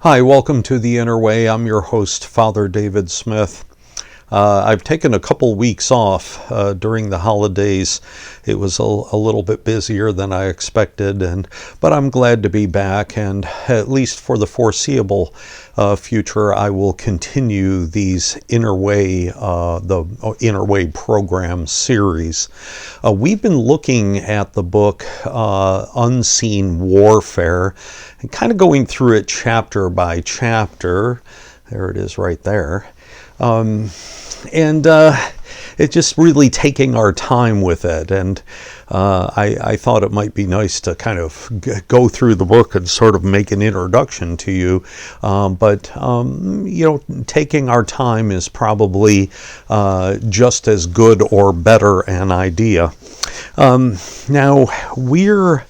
Hi, welcome to The Inner Way. I'm your host, Father David Smith. I've taken a couple weeks off during the holidays. It was a little bit busier than I expected, but I'm glad to be back, and at least for the foreseeable future, I will continue these Inner Way, the Inner Way program series. We've been looking at the book Unseen Warfare, and kind of going through it chapter by chapter. There it is right there. It's just really taking our time with it, and I thought it might be nice to kind of go through the book and sort of make an introduction to you, but taking our time is probably just as good or better an idea. Now we're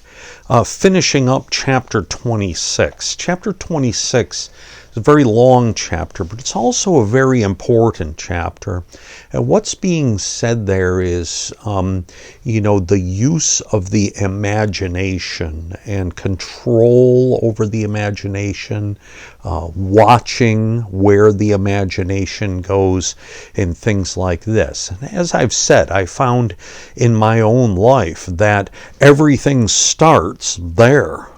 finishing up chapter 26. Chapter 26 is a very long chapter, but it's also a very important chapter. And what's being said there is, the use of the imagination and control over the imagination, watching where the imagination goes, and things like this. And as I've said, I found in my own life that everything starts there.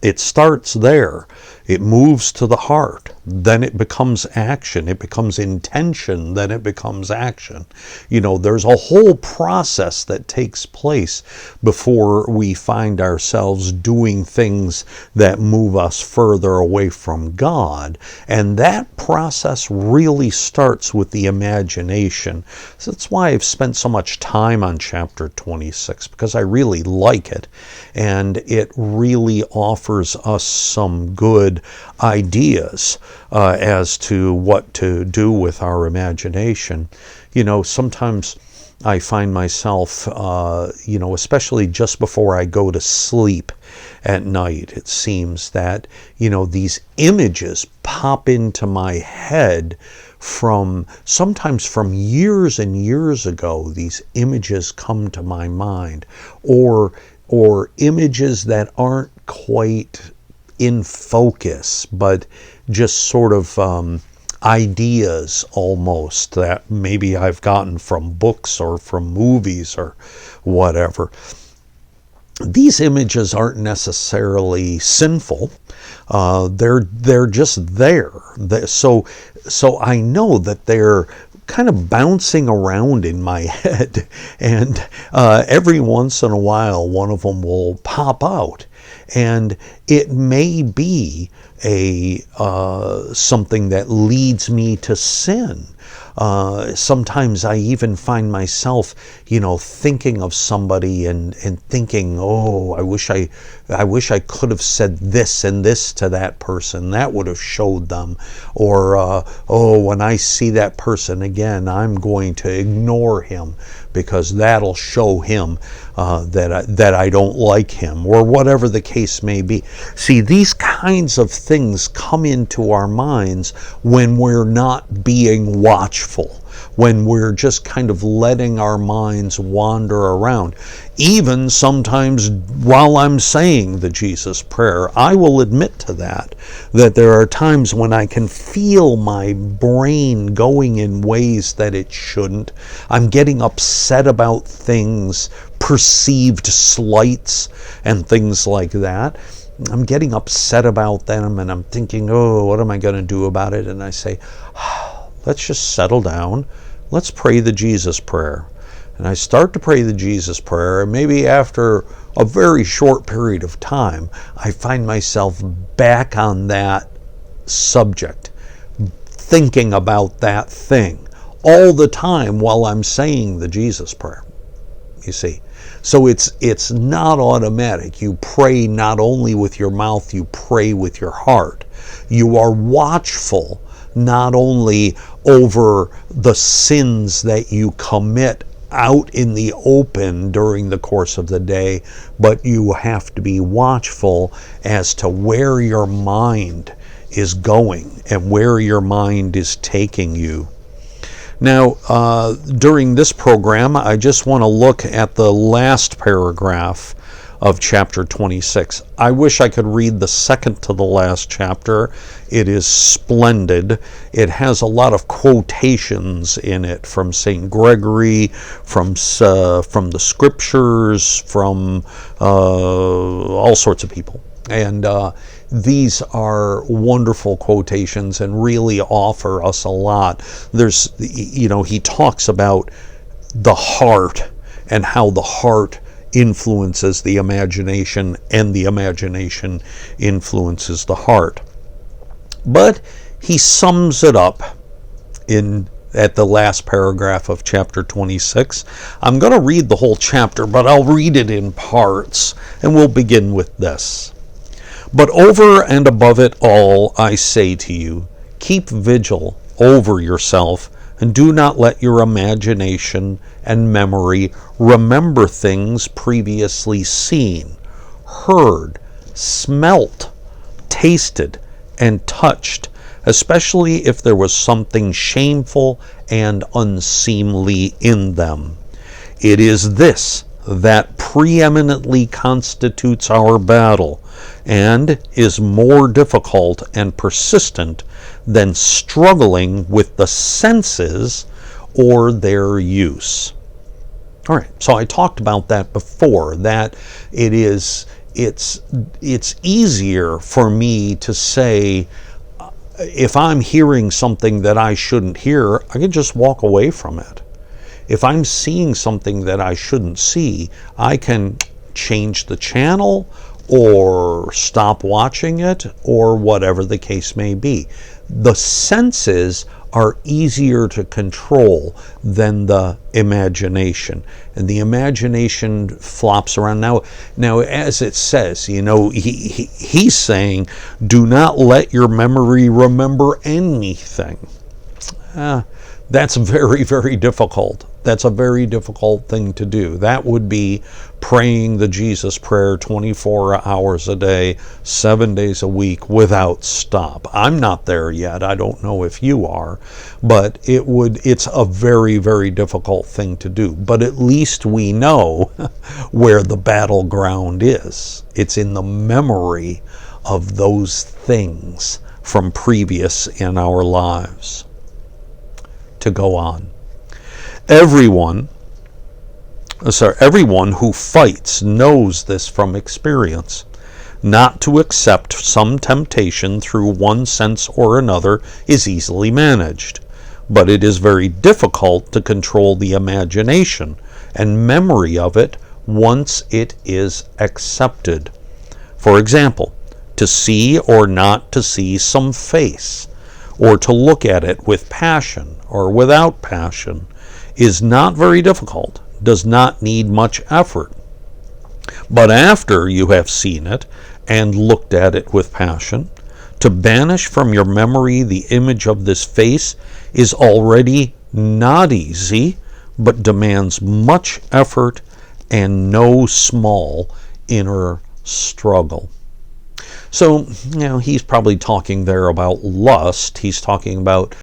It starts there. It moves to the heart. Then it becomes action. It becomes intention. Then it becomes action. There's a whole process that takes place before we find ourselves doing things that move us further away from God. And that process really starts with the imagination. So that's why I've spent so much time on chapter 26, because I really like it. And it really offers us some good ideas as to what to do with our imagination. Sometimes I find myself, especially just before I go to sleep at night, it seems that, these images pop into my head sometimes from years and years ago. These images come to my mind, or images that aren't quite in focus, but just sort of ideas almost that maybe I've gotten from books or from movies or whatever. These images aren't necessarily sinful. They're just there. So I know that they're kind of bouncing around in my head, and every once in a while one of them will pop out, and it may be something that leads me to sin. Sometimes I even find myself, thinking of somebody and thinking, oh, I wish I could have said this and this to that person. That would have showed them. Or, when I see that person again, I'm going to ignore him because that'll show him that I don't like him, or whatever the case may be. See, these kinds of things come into our minds when we're not being watchful, when we're just kind of letting our minds wander around. Even sometimes while I'm saying the Jesus prayer, I will admit to that there are times when I can feel my brain going in ways that it shouldn't. I'm getting upset about things, perceived slights and things like that. I'm getting upset about them, and I'm thinking, oh, what am I going to do about it? And I say, let's just settle down. Let's pray the Jesus prayer. And I start to pray the Jesus prayer, and maybe after a very short period of time, I find myself back on that subject, thinking about that thing all the time while I'm saying the Jesus prayer. You see, so it's not automatic. You pray not only with your mouth, you pray with your heart. You are watchful not only over the sins that you commit out in the open during the course of the day, but you have to be watchful as to where your mind is going and where your mind is taking you. Now, during this program, I just want to look at the last paragraph of chapter 26. I wish I could read the second to the last chapter. It is splendid. It has a lot of quotations in it from St. Gregory, from the scriptures, from all sorts of people. And these are wonderful quotations and really offer us a lot. He talks about the heart and how the heart influences the imagination and the imagination influences the heart. But he sums it up at the last paragraph of chapter 26. I'm going to read the whole chapter, but I'll read it in parts, and we'll begin with this. But over and above it all, I say to you, keep vigil over yourself, and do not let your imagination and memory remember things previously seen, heard, smelt, tasted, and touched, especially if there was something shameful and unseemly in them. It is this that preeminently constitutes our battle, and is more difficult and persistent than struggling with the senses or their use. All right, so I talked about that before, that it's easier for me to say, if I'm hearing something that I shouldn't hear, I can just walk away from it. If I'm seeing something that I shouldn't see, I can change the channel or stop watching it, or whatever the case may be. The senses are easier to control than the imagination, and the imagination flops around. Now, as it says, he's saying, do not let your memory remember anything. That's very, very difficult. That's a very difficult thing to do. That would be praying the Jesus prayer 24 hours a day, 7 days a week without stop. I'm not there yet. I don't know if you are, but it's a very, very difficult thing to do. But at least we know where the battleground is. It's in the memory of those things from previous in our lives. To go on. Everyone who fights knows this from experience. Not to accept some temptation through one sense or another is easily managed, but it is very difficult to control the imagination and memory of it once it is accepted. For example, to see or not to see some face, or to look at it with passion or without passion, is not very difficult, does not need much effort. But after you have seen it and looked at it with passion, to banish from your memory the image of this face is already not easy, but demands much effort and no small inner struggle. So, he's probably talking there about lust. He's talking about